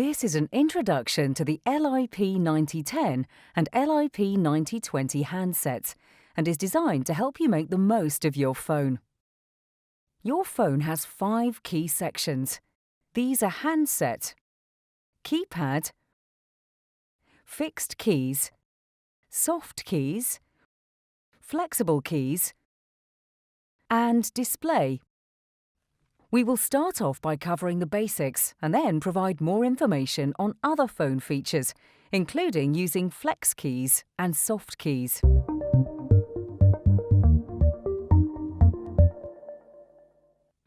This is an introduction to the LIP9010 and LIP9020 handsets and is designed to help you make the most of your phone. Your phone has 5 key sections. These are handset, keypad, fixed keys, soft keys, flexible keys, and display. We will start off by covering the basics and then provide more information on other phone features, including using flex keys and soft keys.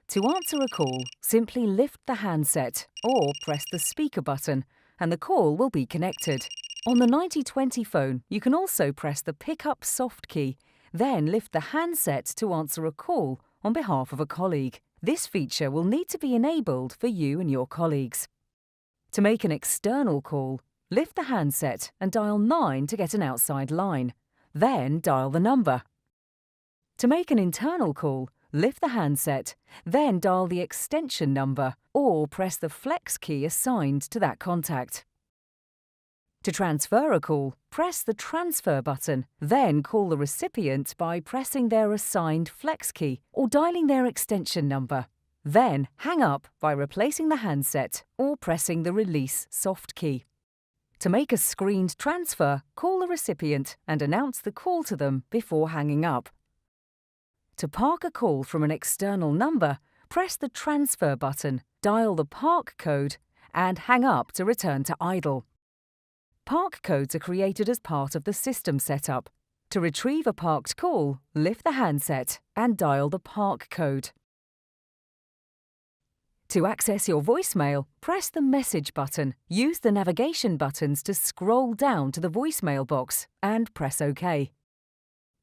To answer a call, simply lift the handset or press the speaker button and the call will be connected. On the 9020 phone, you can also press the pick up soft key, then lift the handset to answer a call on behalf of a colleague. This feature will need to be enabled for you and your colleagues. To make an external call, lift the handset and dial 9 to get an outside line. Then dial the number. To make an internal call, lift the handset, then dial the extension number or press the flex key assigned to that contact. To transfer a call, press the transfer button, then call the recipient by pressing their assigned flex key or dialing their extension number. Then hang up by replacing the handset or pressing the release soft key. To make a screened transfer, call the recipient and announce the call to them before hanging up. To park a call from an external number, press the transfer button, dial the park code, and hang up to return to idle. Park codes are created as part of the system setup. To retrieve a parked call, lift the handset and dial the park code. To access your voicemail, press the message button. Use the navigation buttons to scroll down to the voicemail box and press OK.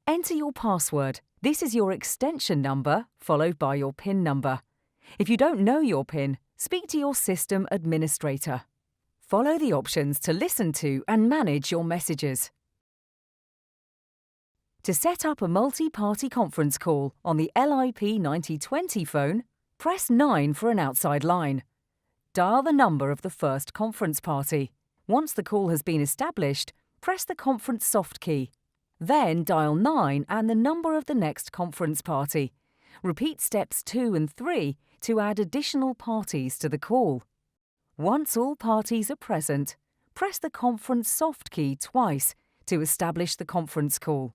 Enter your password. This is your extension number followed by your PIN number. If you don't know your PIN, speak to your system administrator. Follow the options to listen to and manage your messages. To set up a multi-party conference call on the LIP9020 phone, press 9 for an outside line. Dial the number of the first conference party. Once the call has been established, press the conference soft key. Then dial 9 and the number of the next conference party. Repeat steps 2 and 3 to add additional parties to the call. Once all parties are present, press the conference soft key twice to establish the conference call.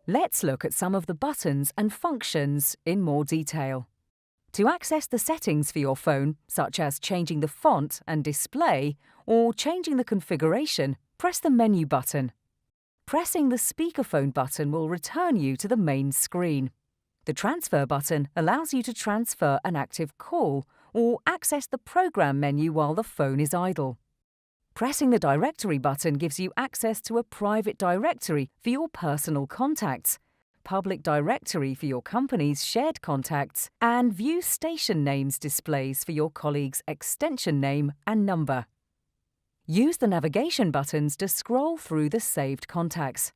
Let's look at some of the buttons and functions in more detail. To access the settings for your phone, such as changing the font and display or changing the configuration, press the menu button. Pressing the speakerphone button will return you to the main screen. The transfer button allows you to transfer an active call or access the program menu while the phone is idle. Pressing the directory button gives you access to a private directory for your personal contacts, public directory for your company's shared contacts, and view station names displays for your colleague's extension name and number. Use the navigation buttons to scroll through the saved contacts.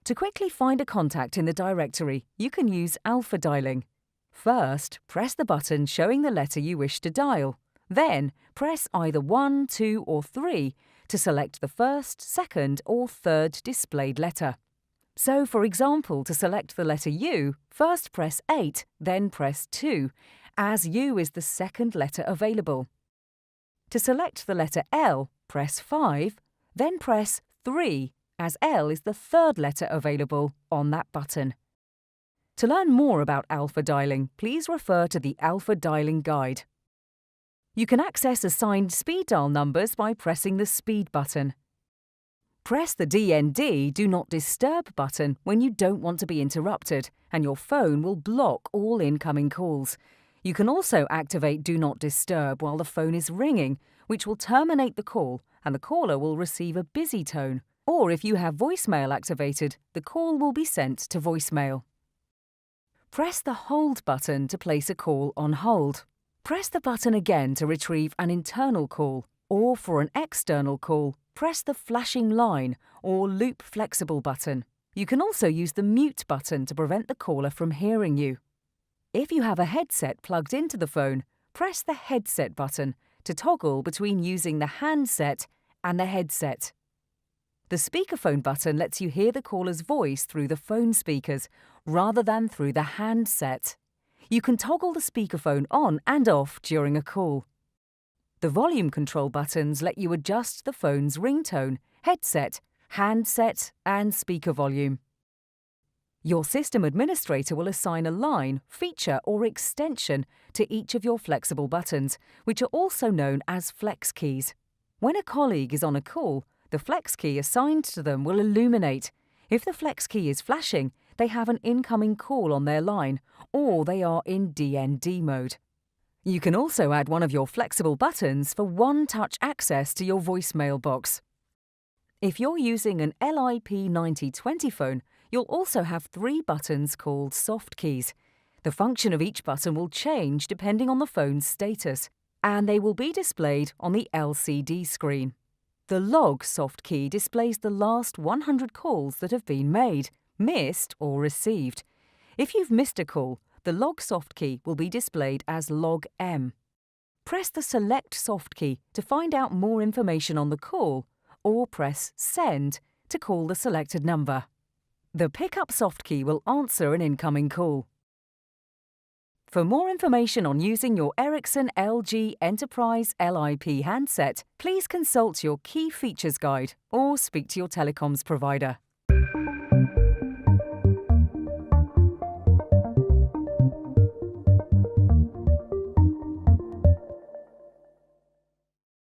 To quickly find a contact in the directory, you can use alpha dialing. First, press the button showing the letter you wish to dial. Then, press either 1, 2, or 3 to select the first, second, or third displayed letter. So, for example, to select the letter U, first press 8, then press 2, as U is the second letter available. To select the letter L, press 5, then press 3, as L is the third letter available on that button. To learn more about alpha dialing, please refer to the Alpha Dialing Guide. You can access assigned speed dial numbers by pressing the speed button. Press the DND Do Not Disturb button when you don't want to be interrupted, and your phone will block all incoming calls. You can also activate Do Not Disturb while the phone is ringing, which will terminate the call and the caller will receive a busy tone. Or if you have voicemail activated, the call will be sent to voicemail. Press the Hold button to place a call on hold. Press the button again to retrieve an internal call, or for an external call, press the flashing line or loop flexible button. You can also use the mute button to prevent the caller from hearing you. If you have a headset plugged into the phone, press the Headset button to toggle between using the handset and the headset. The speakerphone button lets you hear the caller's voice through the phone speakers rather than through the handset. You can toggle the speakerphone on and off during a call. The volume control buttons let you adjust the phone's ringtone, headset, handset, and speaker volume. Your system administrator will assign a line, feature, or extension to each of your flexible buttons, which are also known as flex keys. When a colleague is on a call, the flex key assigned to them will illuminate. If the flex key is flashing, they have an incoming call on their line, or they are in DND mode. You can also add one of your flexible buttons for one-touch access to your voicemail box. If you're using an LIP 9020 phone, you'll also have 3 buttons called soft keys. The function of each button will change depending on the phone's status, and they will be displayed on the LCD screen. The log soft key displays the last 100 calls that have been made, missed, or received. If you've missed a call, the log soft key will be displayed as log M. Press the select soft key to find out more information on the call, or press send to call the selected number. The pickup soft key will answer an incoming call. For more information on using your Ericsson-LG Enterprise LIP handset, please consult your Key Features Guide or speak to your telecoms provider.